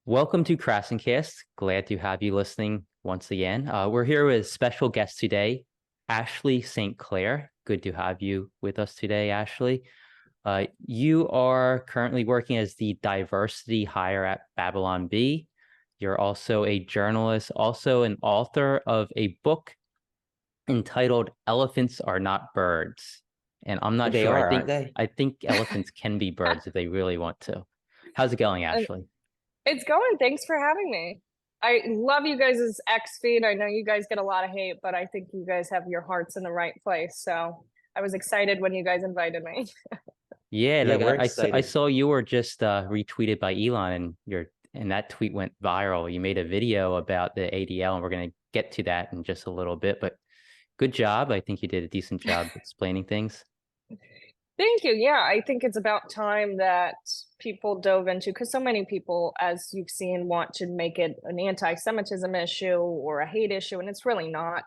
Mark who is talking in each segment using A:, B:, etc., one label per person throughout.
A: Welcome to Krassensteins. Glad to have you listening once again. We're here with special guest today, Ashley St. Clair. Good to have you with us today, Ashley. You are currently working as the diversity hire at Babylon Bee. You're also a journalist, also an author of a book entitled "Elephants Are Not Birds." And I'm not
B: They
A: sure.
B: are, aren't they?
A: I think elephants can be birds if they really want to. How's it going,
C: Uh,
A: Ashley?
C: It's going. Thanks for having me. I love you guys' X feed. I know you guys get a lot of hate, but I think you guys have your hearts in the right place. So I was excited when you guys invited me.
A: Yeah,
B: Yeah,
A: like
B: we're
A: I
B: excited.
A: saw you were just retweeted by Elon, and that tweet went viral. You made a video about the ADL, and we're gonna get to that in just a little bit. But good job. I think you did a decent job explaining things.
C: Thank you. Yeah, I think it's about time that people dove into because so many people, as you've seen, want to make it an anti-Semitism issue or a hate issue, and it's really not.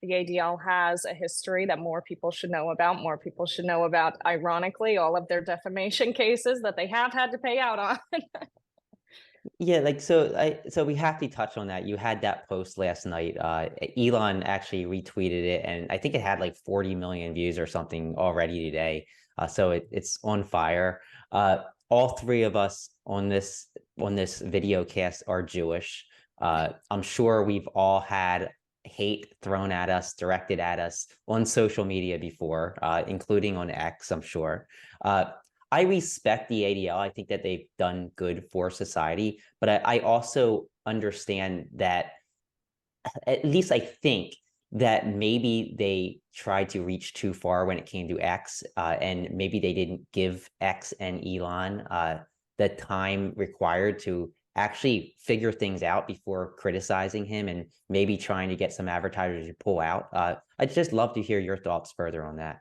C: The ADL has a history that more people should know about. More people should know about, ironically, all of their defamation cases that they have had to pay out on.
B: Yeah, so we have to touch on that. You had that post last night. Elon actually retweeted it, and I think it had like 40 million views or something already today. So it's on fire. All three of us on this video cast are Jewish. I'm sure we've all had hate thrown at us, directed at us on social media before, including on X, I'm sure. Uh, I respect the ADL. I think that they've done good for society, but I also understand that, at least I think that maybe they tried to reach too far when it came to X, and maybe they didn't give X and Elon the time required to actually figure things out before criticizing him and maybe trying to get some advertisers to pull out. I'd just love to hear your thoughts further on that.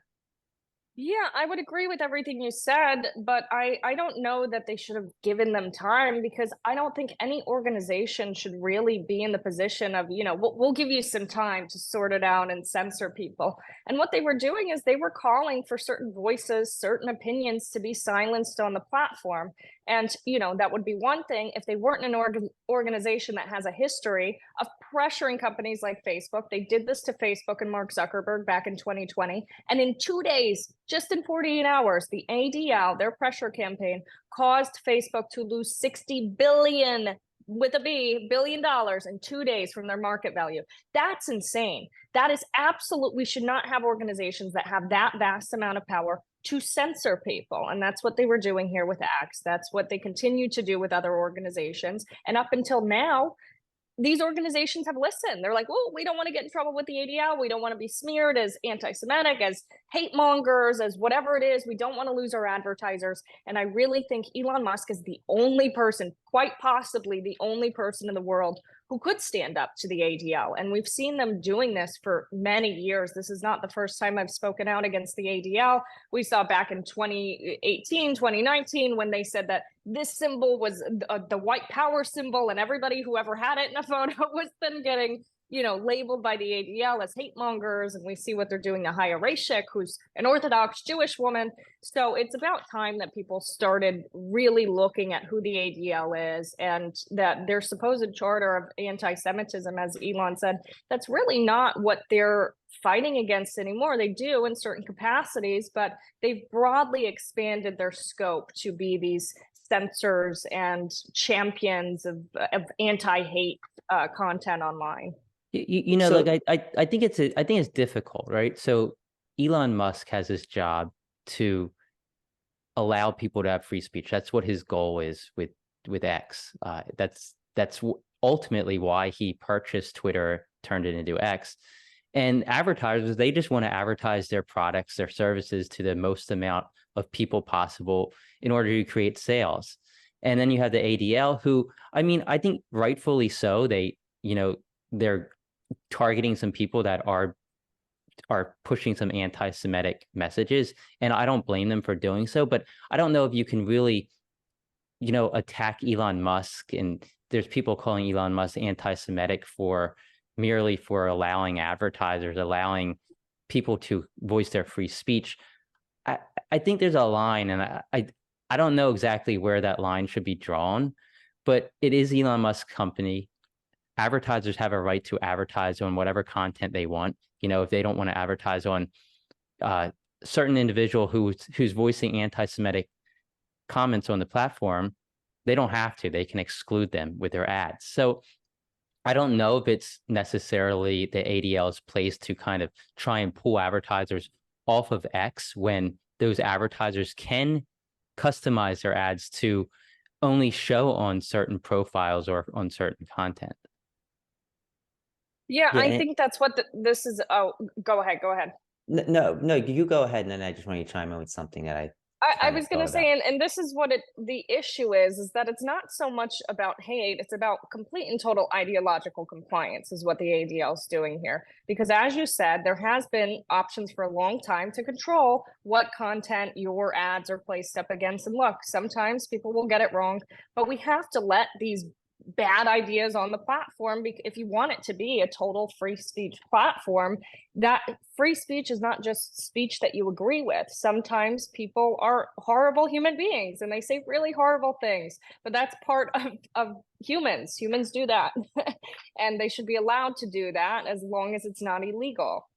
C: Yeah, I would agree with everything you said, but I don't know that they should have given them time because I don't think any organization should really be in the position of, we'll give you some time to sort it out and censor people. And what they were doing is they were calling for certain voices, certain opinions to be silenced on the platform. And, that would be one thing if they weren't an organization that has a history of pressuring companies like Facebook. They did this to Facebook and Mark Zuckerberg back in 2020. And in 2 days, just in 48 hours, the ADL, their pressure campaign, caused Facebook to lose 60 billion with a B, $1 billion in 2 days from their market value. That's insane. That is absolute. We should not have organizations that have that vast amount of power to censor people. And that's what they were doing here with X. That's what they continue to do with other organizations. And up until now, these organizations have listened. They're like, well, we don't want to get in trouble with the ADL. We don't want to be smeared as anti-Semitic, as hate mongers, as whatever it is. We don't want to lose our advertisers. And I really think Elon Musk is the only person, quite possibly the only person in the world who could stand up to the ADL. And we've seen them doing this for many years. This is not the first time I've spoken out against the ADL. We saw back in 2018, 2019, when they said that this symbol was the white power symbol, and everybody who ever had it in a photo was then getting, labeled by the ADL as hate mongers. And we see what they're doing to Haya Rashik, who's an Orthodox Jewish woman. So it's about time that people started really looking at who the ADL is and that their supposed charter of anti-Semitism, as Elon said, that's really not what they're fighting against anymore. They do in certain capacities, but they've broadly expanded their scope to be these censors and champions of anti-hate content online.
B: So
A: I think I think it's difficult, right? So Elon Musk has his job to allow people to have free speech. That's what his goal is with X. That's ultimately why he purchased Twitter, turned it into X. And advertisers, they just want to advertise their products, their services to the most amount of people possible in order to create sales. And then you have the ADL, who, I mean, I think rightfully so. They're targeting some people that are pushing some anti-Semitic messages, and I don't blame them for doing so. But I don't know if you can really, attack Elon Musk, and there's people calling Elon Musk anti-Semitic for merely for allowing advertisers, allowing people to voice their free speech. I think there's a line, and I don't know exactly where that line should be drawn, but it is Elon Musk's company. Advertisers have a right to advertise on whatever content they want. You know, if they don't want to advertise on certain individual who's voicing anti-Semitic comments on the platform, they don't have to. They can exclude them with their ads. So I don't know if it's necessarily the ADL's place to kind of try and pull advertisers off of X when those advertisers can customize their ads to only show on certain profiles or on certain content.
C: Yeah,
B: Yeah,
C: I think that's what this is. Oh, go ahead.
B: no, you go ahead, and then I just want you to chime in with something that
C: I
B: kind of
C: was going to
B: thought
C: say,
B: about.
C: and this is what the issue is that it's not so much about hate, it's about complete and total ideological compliance is what the ADL is doing here. Because as you said, there has been options for a long time to control what content your ads are placed up against. And look, sometimes people will get it wrong, but we have to let these bad ideas on the platform, if you want it to be a total free speech platform, that free speech is not just speech that you agree with. Sometimes people are horrible human beings and they say really horrible things, but that's part of humans. Humans do that. And they should be allowed to do that as long as it's not illegal.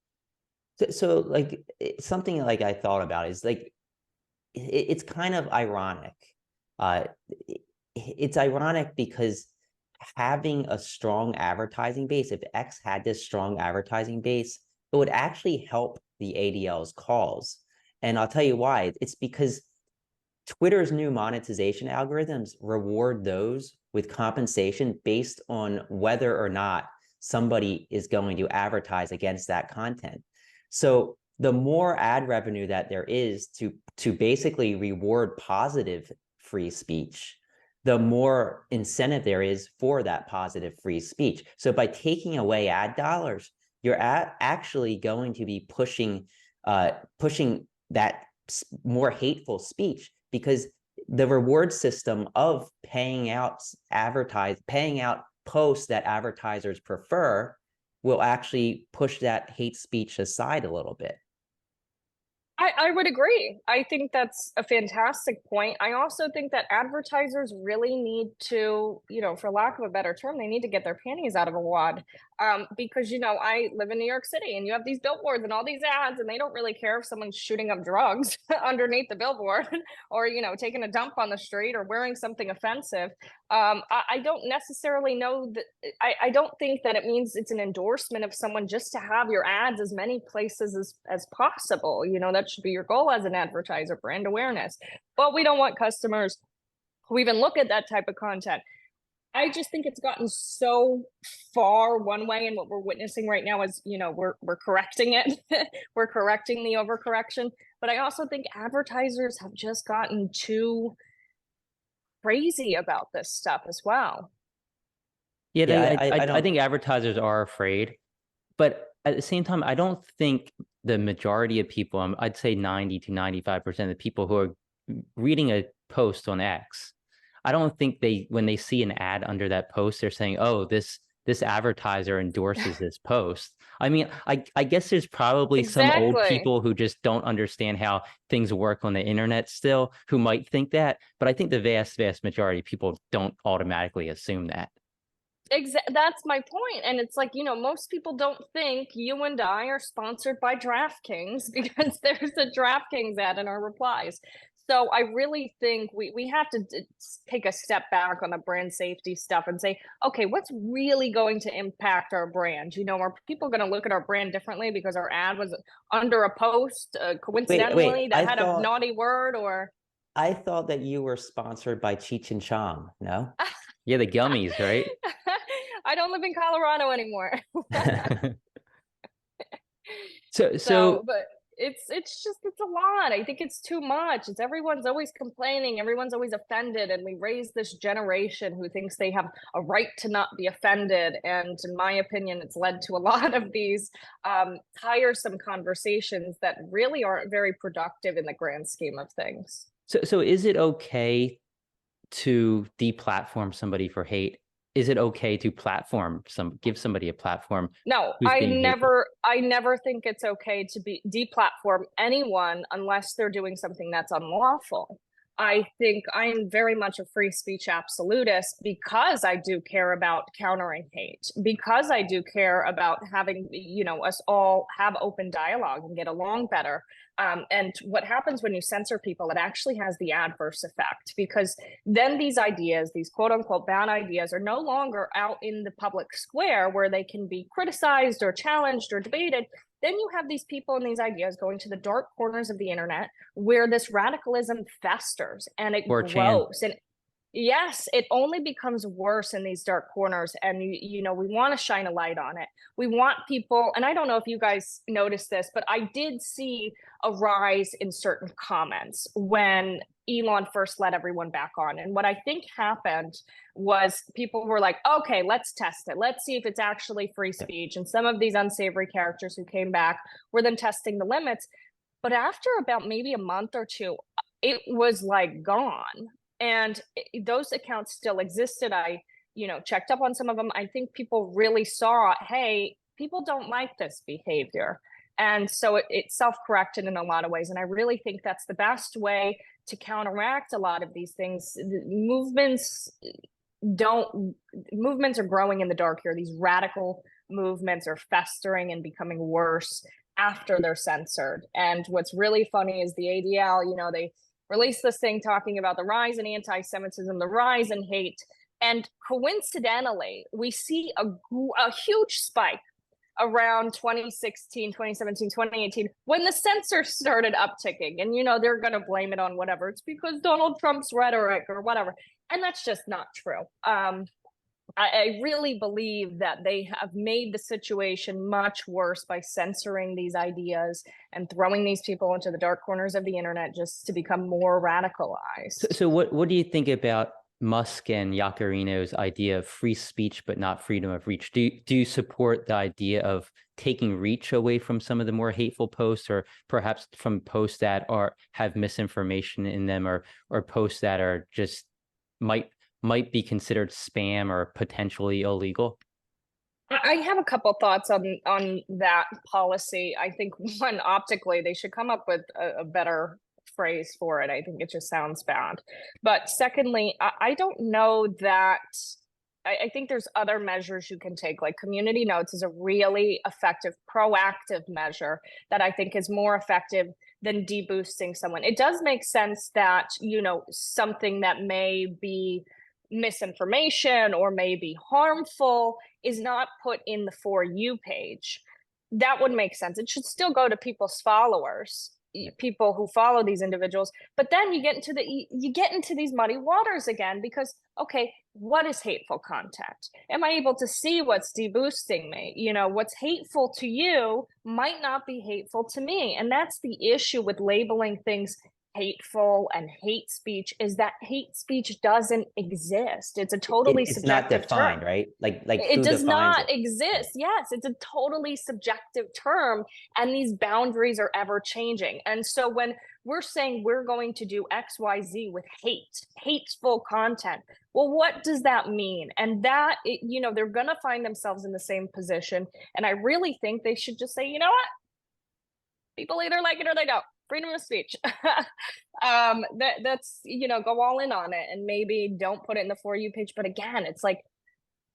B: So like something like I thought about is like it's kind of ironic. It's ironic because having a strong advertising base, if X had this strong advertising base, it would actually help the ADL's cause. And I'll tell you why. It's because Twitter's new monetization algorithms reward those with compensation based on whether or not somebody is going to advertise against that content. So the more ad revenue that there is to basically reward positive free speech, the more incentive there is for that positive free speech. So by taking away ad dollars, you're actually going to be pushing that more hateful speech, because the reward system of paying out posts that advertisers prefer will actually push that hate speech aside a little bit.
C: I would agree. I think that's a fantastic point. I also think that advertisers really need to, for lack of a better term, they need to get their panties out of a wad. Because, I live in New York City and you have these billboards and all these ads, and they don't really care if someone's shooting up drugs underneath the billboard or, taking a dump on the street or wearing something offensive. I don't necessarily know that. I don't think that it means it's an endorsement of someone just to have your ads as many places as possible. That should be your goal as an advertiser, brand awareness. But we don't want customers who even look at that type of content. I just think it's gotten so far one way, and what we're witnessing right now is, we're correcting it. We're correcting the overcorrection. But I also think advertisers have just gotten too crazy about this stuff as well.
A: Yeah, I think advertisers are afraid, but at the same time, I don't think the majority of people, I'd say 90 to 95% of the people who are reading a post on X, I don't think when they see an ad under that post, they're saying, oh, this advertiser endorses this post. I mean, I guess there's probably some old people who just don't understand how things work on the internet still, who might think that, but I think the vast majority of people don't automatically assume that.
C: That's my point. And it's like, most people don't think you and I are sponsored by DraftKings because there's a DraftKings ad in our replies. So I really think we have to take a step back on the brand safety stuff and say, okay, what's really going to impact our brand? Are people going to look at our brand differently because our ad was under a post coincidentally that had a naughty word? Or
B: I thought that you were sponsored by Cheech and Chong, no?
A: Yeah, the gummies, right?
C: I don't live in Colorado anymore. But it's a lot. I think it's too much. Everyone's always complaining, everyone's always offended, and we raise this generation who thinks they have a right to not be offended. And in my opinion, it's led to a lot of these tiresome conversations that really aren't very productive in the grand scheme of things.
A: So is it okay to deplatform somebody for hate? Is it okay to give somebody a platform?
C: No, I never think it's okay to deplatform anyone unless they're doing something that's unlawful. I think I'm very much a free speech absolutist because I do care about countering hate, because I do care about having, us all have open dialogue and get along better. And what happens when you censor people, it actually has the adverse effect, because then these ideas, these quote unquote bad ideas, are no longer out in the public square where they can be criticized or challenged or debated. Then you have these people and these ideas going to the dark corners of the internet where this radicalism festers and it grows. And yes, it only becomes worse in these dark corners. And, we want to shine a light on it. We want people, and I don't know if you guys noticed this, but I did see a rise in certain comments when Elon first let everyone back on. And what I think happened was people were like, okay, let's test it. Let's see if it's actually free speech. And some of these unsavory characters who came back were then testing the limits. But after about maybe a month or two, it was like gone. And those accounts still existed. I, checked up on some of them. I think people really saw, hey, people don't like this behavior. And so it self-corrected in a lot of ways. And I really think that's the best way to counteract a lot of these things. Movements are growing in the dark here. These radical movements are festering and becoming worse after they're censored. And what's really funny is the ADL, they released this thing talking about the rise in anti-Semitism, the rise in hate. And coincidentally, we see a huge spike around 2016, 2017, 2018, when the censors started upticking. And, they're going to blame it on whatever. It's because Donald Trump's rhetoric or whatever. And that's just not true. I really believe that they have made the situation much worse by censoring these ideas and throwing these people into the dark corners of the internet just to become more radicalized.
A: So what do you think about Musk and Yaccarino's idea of free speech but not freedom of reach? Do you support the idea of taking reach away from some of the more hateful posts, or perhaps from posts that have misinformation in them, or posts that are just might be considered spam or potentially illegal?
C: I have a couple thoughts on that policy. I think, one, optically, they should come up with a better phrase for it. I think it just sounds bad. But secondly, I don't know that. I think there's other measures you can take, like community notes is a really effective, proactive measure that I think is more effective than deboosting someone. It does make sense that, something that may be misinformation or may be harmful is not put in the For You page. That would make sense. It should still go to people's followers, people who follow these individuals. But then you get into these muddy waters again, because, okay, what is hateful content? Am I able to see what's deboosting me? What's hateful to you might not be hateful to me. And that's the issue with labeling things hateful and hate speech, is that hate speech doesn't exist. It's a totally subjective
B: not defined,
C: term.
B: right? Like
C: it does not
B: it?
C: exist. Yes, it's a totally subjective term, and these boundaries are ever changing. And so when we're saying we're going to do XYZ with hateful content, well, what does that mean? And that, they're going to find themselves in the same position. And I really think they should just say, you know what? People either like it or they don't. Freedom of speech. That's, go all in on it, and maybe don't put it in the For You page. But again, it's like,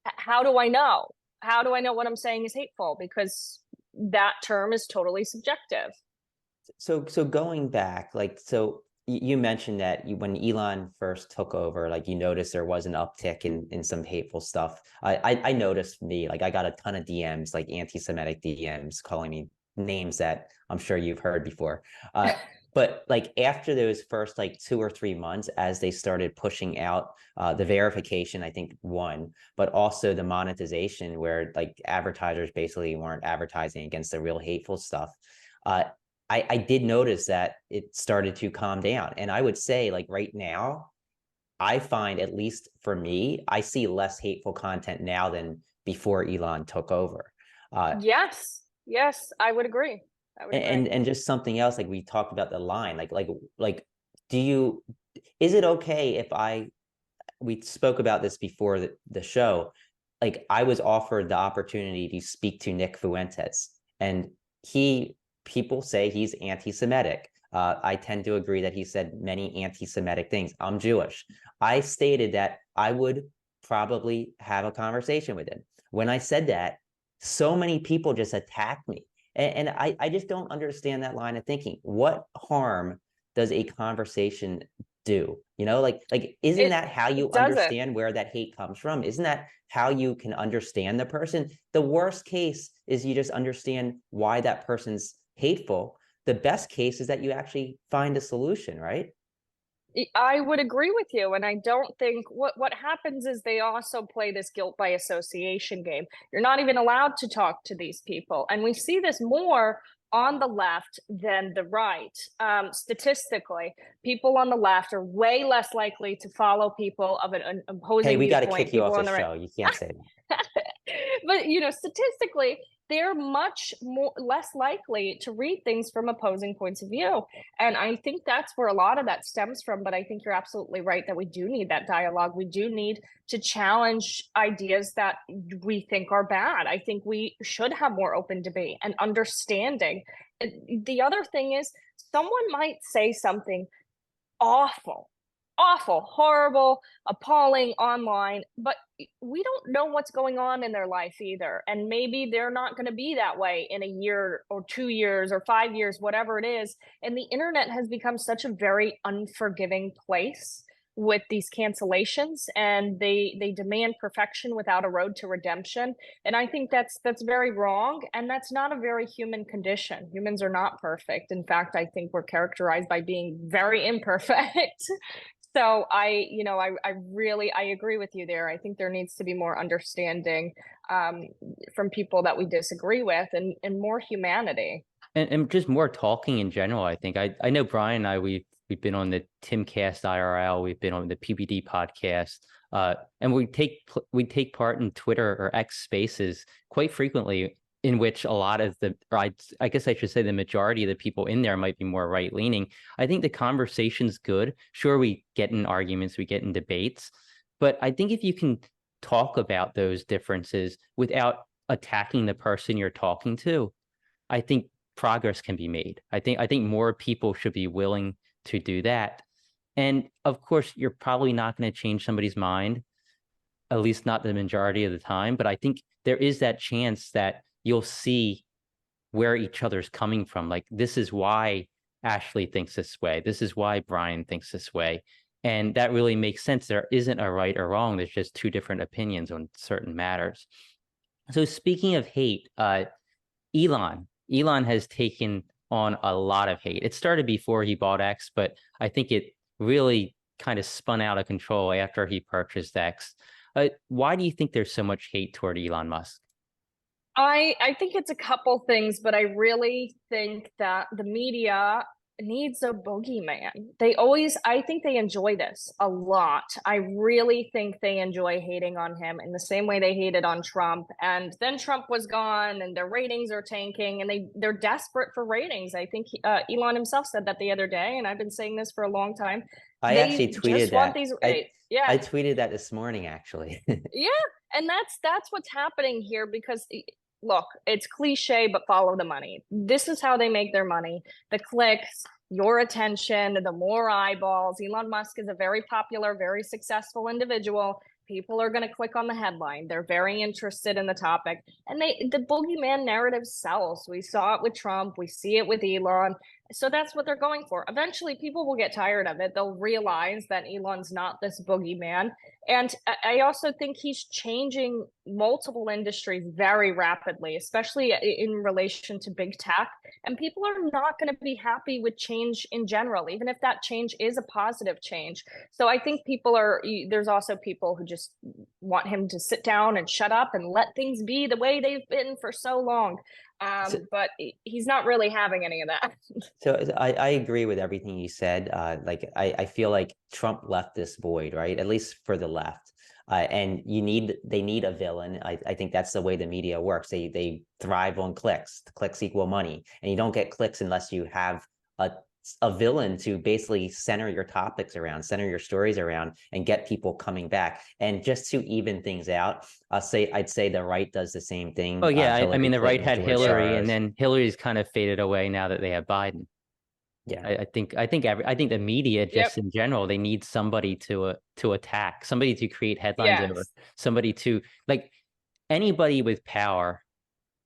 C: how do I know? How do I know what I'm saying is hateful? Because that term is totally subjective.
B: So going back, so you mentioned that when Elon first took over, you noticed there was an uptick in some hateful stuff. I noticed I got a ton of DMs, like anti-Semitic DMs, calling me names that I'm sure you've heard before. But after those first 2 or 3 months, as they started pushing out the verification, I think one, but also the monetization, where advertisers basically weren't advertising against the real hateful stuff. I did notice that it started to calm down. And I would say right now, I find, at least for me, I see less hateful content now than before Elon took over.
C: Yes, I would agree.
B: And just something else, we talked about the line, is it okay if we spoke about this before the show, I was offered the opportunity to speak to Nick Fuentes, and people say he's anti-Semitic. I tend to agree that he said many anti-Semitic things. I'm Jewish. I stated that I would probably have a conversation with him. When I said that, so many people just attacked me. And I just don't understand that line of thinking. What harm does a conversation do? You know, like isn't that how you understand where that hate comes from? Isn't that how you can understand the person? The worst case is you just understand why that person's hateful. The best case is that you actually find a solution, right?
C: I would agree with you, and I don't think what happens is they also play this guilt by association game. You're not even allowed to talk to these people, and we see this more on the left than the right. Statistically, people on the left are way less likely to follow people of an opposing
B: Hey, we got to
C: viewpoint.
B: kick you off
C: People
B: the
C: on the
B: show. You can't say that.
C: But statistically, they're much less likely to read things from opposing points of view. And I think that's where a lot of that stems from. But I think you're absolutely right that we do need that dialogue. We do need to challenge ideas that we think are bad. I think we should have more open debate and understanding. The other thing is, someone might say something awful, horrible, appalling online, but we don't know what's going on in their life either. And maybe they're not going to be that way in a year or 2 years or 5 years, whatever it is. And the internet has become such a very unforgiving place with these cancellations, and they demand perfection without a road to redemption. And I think that's very wrong, and that's not a very human condition. Humans are not perfect. In fact, I think we're characterized by being very imperfect. So I agree with you there. I think there needs to be more understanding from people that we disagree with, and more humanity.
A: And just more talking in general. I think I know Brian and I, we've been on the Timcast IRL, we've been on the PBD podcast, and we take part in Twitter or X Spaces quite frequently, in which a lot of I guess I should say the majority of the people in there might be more right leaning. I think the conversation's good. Sure, we get in arguments, we get in debates, but I think if you can talk about those differences without attacking the person you're talking to, I think progress can be made. I think more people should be willing to do that. And of course, you're probably not going to change somebody's mind, at least not the majority of the time. But I think there is that chance that you'll see where each other's coming from. Like, this is why Ashley thinks this way. This is why Brian thinks this way. And that really makes sense. There isn't a right or wrong. There's just two different opinions on certain matters. So speaking of hate, Elon has taken on a lot of hate. It started before he bought X, but I think it really kind of spun out of control after he purchased X. Why do you think there's so much hate toward Elon Musk?
C: I think it's a couple things, but I really think that the media needs a boogeyman. I think they enjoy this a lot. I really think they enjoy hating on him in the same way they hated on Trump. And then Trump was gone and their ratings are tanking, and they're desperate for ratings. I think Elon himself said that the other day, and I've been saying this for a long time.
B: I actually tweeted that.
C: Yeah.
B: I tweeted that this morning, actually.
C: Yeah. And that's what's happening here, because look, it's cliche, but follow the money. This is how they make their money. The clicks, your attention, the more eyeballs. Elon Musk is a very popular, very successful individual. People are going to click on the headline. They're very interested in the topic. And the boogeyman narrative sells. We saw it with Trump. We see it with Elon. So that's what they're going for. Eventually, people will get tired of it. They'll realize that Elon's not this boogeyman. And I also think he's changing multiple industries very rapidly, especially in relation to big tech. And people are not going to be happy with change in general, even if that change is a positive change. So I think there's also people who just want him to sit down and shut up and let things be the way they've been for so long. But he's not really having any of that.
B: So I agree with everything you said. I feel like Trump left this void, right? At least for the left. And they need a villain. I think that's the way the media works. They thrive on clicks. Clicks equal money. And you don't get clicks unless you have a villain to basically center your topics around, center your stories around, and get people coming back. And just to even things out, I'd say the right does the same thing.
A: Oh yeah, I mean, the right had Hillary, and then Hillary's kind of faded away now that they have Biden.
B: Yeah.
A: I think the media
C: Yep.
A: just in general, they need somebody to attack, somebody to create headlines over,
C: Yes.
A: somebody to like anybody with power,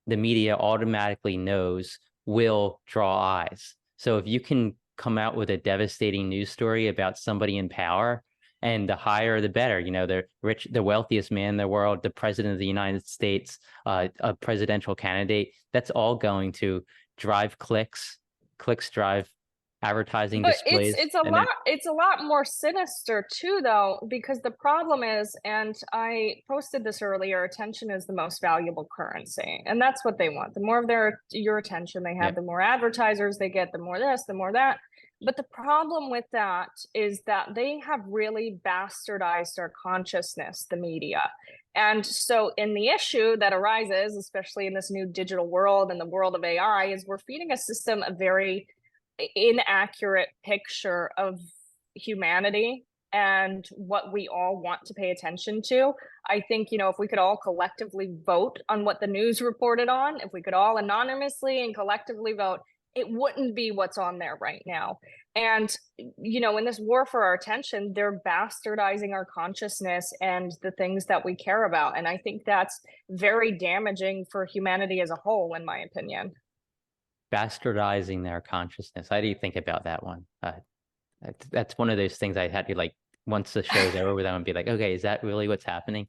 A: the media automatically knows will draw eyes. So if you can come out with a devastating news story about somebody in power, and the higher the better, the wealthiest man in the world, the president of the United States, a presidential candidate, that's all going to drive clicks. Clicks drive advertising
C: But
A: displays.
C: it's a lot more sinister too, though, because the problem is, and I posted this earlier, attention is the most valuable currency, and that's what they want. The more of your attention they have,
A: Yep.
C: the more advertisers they get, the more this, the more that. But the problem with that is that they have really bastardized our consciousness, the media. And so in the issue that arises, especially in this new digital world and the world of AI, is we're feeding a system a very inaccurate picture of humanity and what we all want to pay attention to. I think, if we could all collectively vote on what the news reported on, if we could all anonymously and collectively vote, it wouldn't be what's on there right now. And, in this war for our attention, they're bastardizing our consciousness and the things that we care about. And I think that's very damaging for humanity as a whole, in my opinion.
A: Bastardizing their consciousness. How do you think about that one? That's one of those things I had to once the show's over with them and be like, okay, is that really what's happening?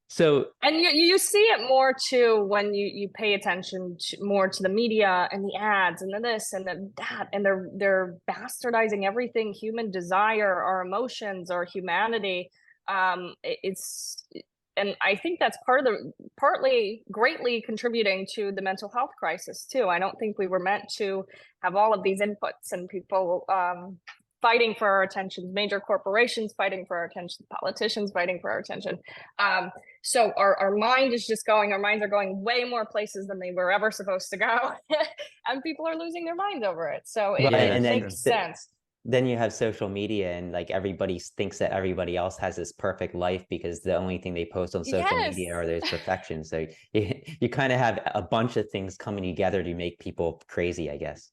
A: So,
C: and you see it more too when you pay attention more to the media and the ads and the this and the that, and they're bastardizing everything human desire, our emotions, our humanity. And I think that's partly greatly contributing to the mental health crisis too. I don't think we were meant to have all of these inputs and people fighting for our attention, major corporations fighting for our attention, politicians fighting for our attention. So our minds are going way more places than they were ever supposed to go. And people are losing their minds over it. So it makes sense.
B: Then you have social media and everybody thinks that everybody else has this perfect life because the only thing they post on social media are those perfections. So you kind of have a bunch of things coming together to make people crazy, I guess.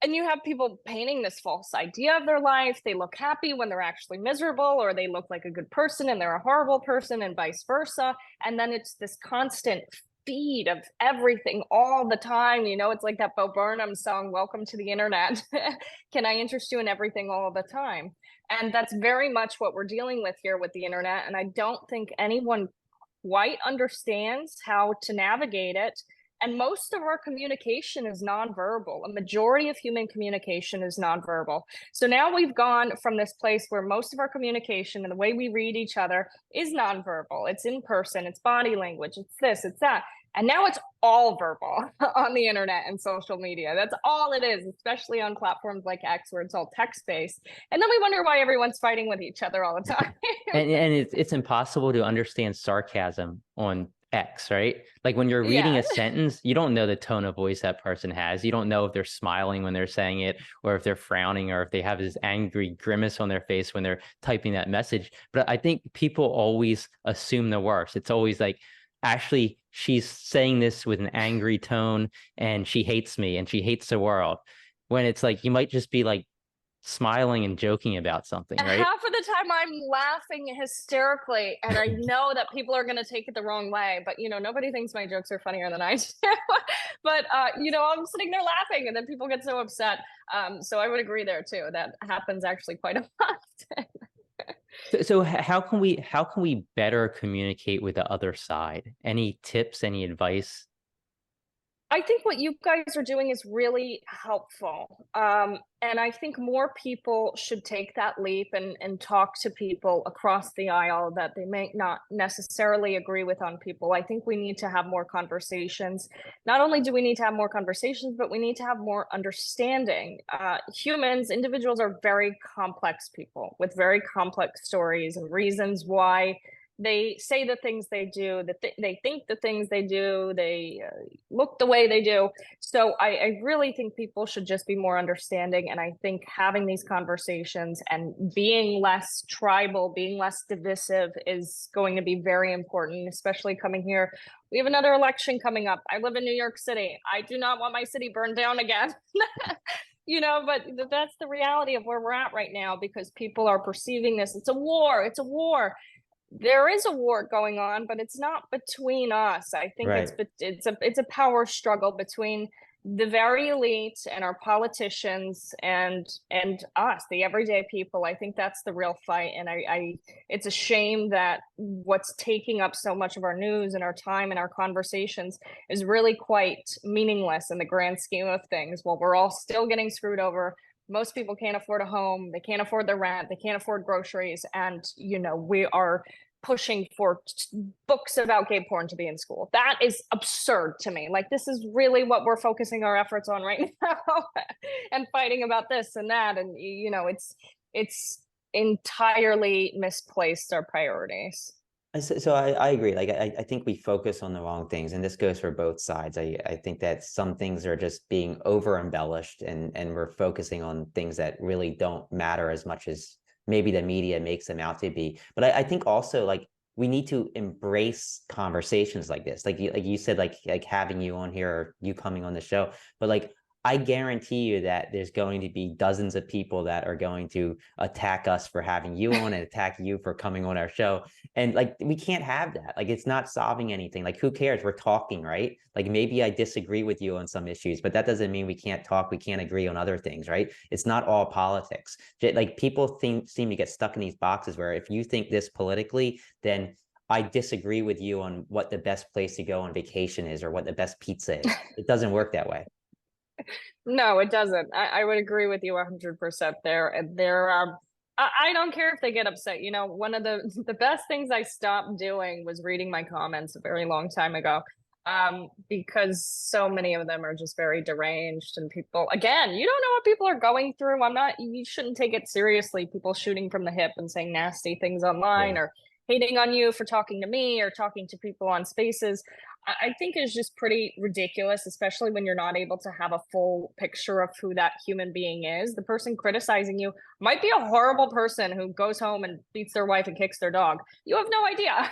C: And you have people painting this false idea of their life. They look happy when they're actually miserable, or they look like a good person and they're a horrible person, and vice versa. And then it's this constant feed of everything all the time. It's like that Bo Burnham song, Welcome to the Internet. Can I interest you in everything all the time? And that's very much what we're dealing with here with the internet. And I don't think anyone quite understands how to navigate it. And most of our communication is nonverbal. A majority of human communication is nonverbal. So now we've gone from this place where most of our communication and the way we read each other is nonverbal. It's in person, it's body language, it's this, it's that. And now it's all verbal on the internet and social media. That's all it is, especially on platforms like X, where it's all text-based. And then we wonder why everyone's fighting with each other all the time.
A: and it's impossible to understand sarcasm on X, right? Like when you're reading a sentence, you don't know the tone of voice that person has. You don't know if they're smiling when they're saying it, or if they're frowning, or if they have this angry grimace on their face when they're typing that message. But I think people always assume the worst. It's always like, actually, she's saying this with an angry tone and she hates me and she hates the world. When it's like, you might just be like smiling and joking about something, right?
C: Half of the time I'm laughing hysterically, and I know that people are going to take it the wrong way, but nobody thinks my jokes are funnier than I do. But I'm sitting there laughing, and then people get so upset. So I would agree there too. That happens actually quite often.
A: So how can we better communicate with the other side? Any tips, any advice?
C: I think what you guys are doing is really helpful. And I think more people should take that leap and talk to people across the aisle that they may not necessarily agree with on people. I think we need to have more conversations. Not only do we need to have more conversations, but we need to have more understanding. Individuals are very complex people with very complex stories and reasons why they say the things they do, that they think the things they do, they look the way they do. So I really think people should just be more understanding. And I think having these conversations and being less tribal, being less divisive is going to be very important, especially coming here. We have another election coming up. I live in New York City. I do not want my city burned down again. but that's the reality of where we're at right now, because people are perceiving this. It's a war. It's a war. There is a war going on, but it's not between us. I think
B: Right.
C: it's a power struggle between the very elite and our politicians and us, the everyday people. I think that's the real fight. And I it's a shame that what's taking up so much of our news and our time and our conversations is really quite meaningless in the grand scheme of things. While we're all still getting screwed over, most people can't afford a home, they can't afford their rent, they can't afford groceries, and we are pushing for books about gay porn to be in school. That is absurd to me. Like, this is really what we're focusing our efforts on right now, and fighting about this and that, and it's entirely misplaced our priorities.
B: So I agree. Like I think we focus on the wrong things, and this goes for both sides. I think that some things are just being over embellished, and we're focusing on things that really don't matter as much as maybe the media makes them out to be. But I think also, like, we need to embrace conversations like this. Like you said, like having you on here or you coming on the show. But like, I guarantee you that there's going to be dozens of people that are going to attack us for having you on and attack you for coming on our show. And like, we can't have that. Like, it's not solving anything. Like, who cares? We're talking, right? Like, maybe I disagree with you on some issues, but that doesn't mean we can't talk. We can't agree on other things, right? It's not all politics. Like, people seem to get stuck in these boxes where if you think this politically, then I disagree with you on what the best place to go on vacation is or what the best pizza is. It doesn't work that way.
C: No, it doesn't. I would agree with you 100% there. And I don't care if they get upset. One of the best things I stopped doing was reading my comments a very long time ago. Because so many of them are just very deranged, and people, again, you don't know what people are going through. You shouldn't take it seriously. People shooting from the hip and saying nasty things online,
B: Yeah.
C: or hating on you for talking to me or talking to people on spaces, I think is just pretty ridiculous, especially when you're not able to have a full picture of who that human being is. The person criticizing you might be a horrible person who goes home and beats their wife and kicks their dog. You have no idea.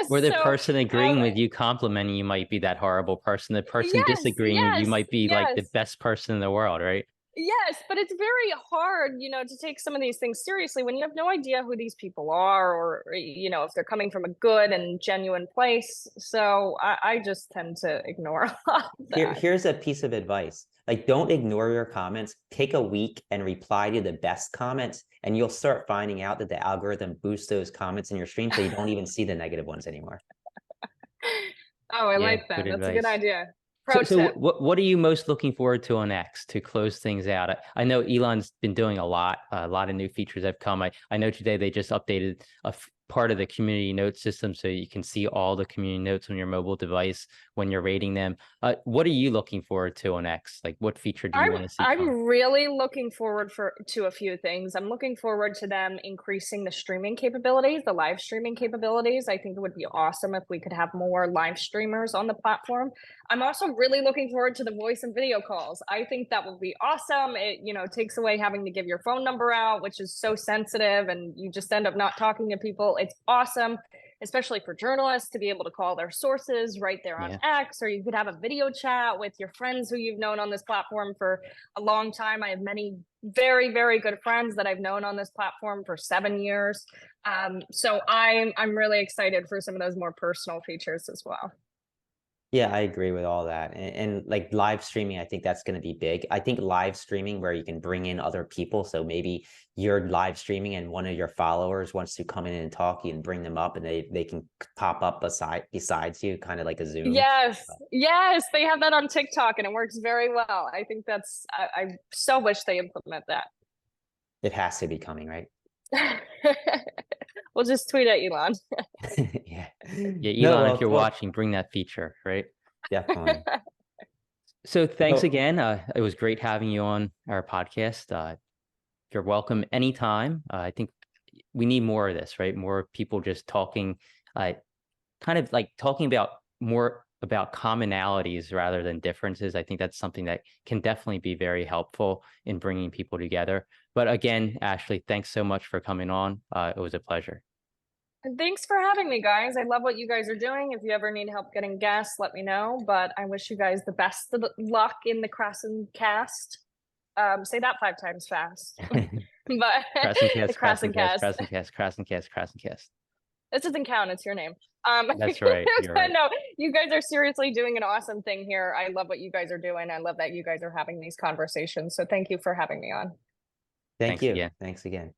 A: Or the
C: So,
A: person agreeing with you, complimenting you, might be that horrible person. The person
C: yes,
A: disagreeing with you
C: yes,
A: might be like the
C: yes.
A: best person in the world, right?
C: Yes, but it's very hard, to take some of these things seriously when you have no idea who these people are, or, if they're coming from a good and genuine place. So I just tend to ignore a lot of that.
B: Here's a piece of advice. Like, don't ignore your comments. Take a week and reply to the best comments, and you'll start finding out that the algorithm boosts those comments in your stream, so you don't even see the negative ones anymore.
C: Oh, I
A: Yeah,
C: like that.
A: good
C: That's a good
A: advice.
C: idea.
A: So,
C: Pro
A: so
C: tip.
A: what are you most looking forward to on X to close things out? I know Elon's been doing a lot of new features have come. I know today they just updated part of the community note system, so you can see all the community notes on your mobile device when you're rating them. What are you looking forward to on X? Like, what feature do you want to see come?
C: I'm really looking forward to a few things. I'm looking forward to them increasing the streaming capabilities, the live streaming capabilities. I think it would be awesome if we could have more live streamers on the platform. I'm also really looking forward to the voice and video calls. I think that would be awesome. It, takes away having to give your phone number out, which is so sensitive, and you just end up not talking to people. It's awesome, especially for journalists, to be able to call their sources right there on X, or you could have a video chat with your friends who you've known on this platform for a long time. I have many very, very good friends that I've known on this platform for 7 years. So I'm really excited for some of those more personal features as well.
B: Yeah, I agree with all that. And like, live streaming, I think that's going to be big. I think live streaming where you can bring in other people. So maybe you're live streaming and one of your followers wants to come in and talk, you and bring them up, and they can pop up besides you, kind of like a Zoom.
C: Yes, yes, they have that on TikTok and it works very well. I think I so wish they implement that.
B: It has to be coming, right?
C: We'll just tweet at Elon.
B: Yeah.
A: Yeah, Elon, if you're watching, bring that feature, right?
B: Definitely.
A: So thanks again. It was great having you on our podcast. You're welcome anytime. I think we need more of this, right? More people just talking, kind of like talking about more about commonalities rather than differences. I think that's something that can definitely be very helpful in bringing people together. But again, Ashley, thanks so much for coming on. It was a pleasure.
C: And thanks for having me, guys. I love what you guys are doing. If you ever need help getting guests, let me know. But I wish you guys the best of luck in the Krassencast. Say that 5 times fast. But
A: Krassencast,
C: the
A: Krassencast,
C: Krassencast.
A: Krassencast, Krassencast, Krassencast.
C: This doesn't count. It's your name.
A: That's right. You're right.
C: No, you guys are seriously doing an awesome thing here. I love what you guys are doing. I love that you guys are having these conversations. So thank you for having me on.
B: Thank
A: Thanks
B: you.
A: again.
B: Thanks again.